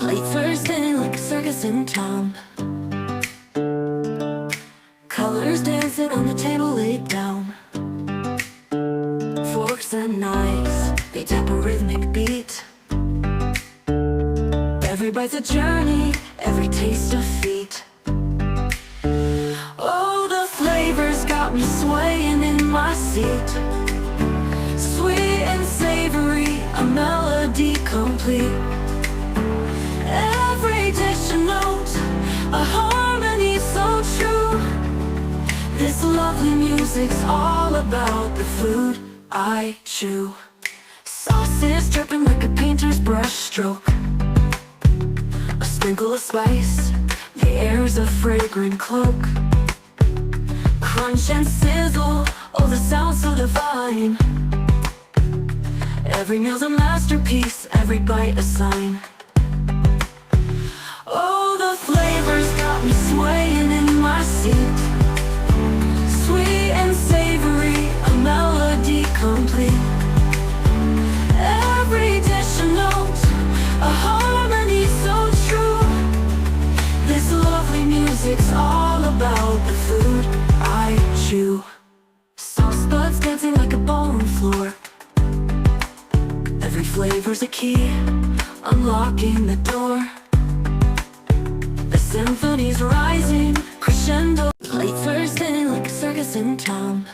Late Thursday like a circus in town. Colors dancing on the table laid down. Forks and knives, they tap a rhythmic beat. Every bite's a journey, every taste a feat. Oh, the flavors got me swaying in my seat. Sweet and savory, a melody complete. Every dish a note, a harmony so true. This lovely music's all about the food I chew. Sauces dripping like a painter's brush stroke. A sprinkle of spice, the air's a fragrant cloak. Crunch and sizzle, oh the sound so divine. Every meal's a masterpiece, every bite a sign. Oh, the flavors got me swaying in my seat. Sweet and savory, a melody complete. Every dish a note, a harmony so true. This lovely music's all about the food I chew. Sauce buds dancing like a ballroom floor. Every flavor's a key, unlocking the door. The symphony's rising, crescendo. Late Thursday like a circus in town.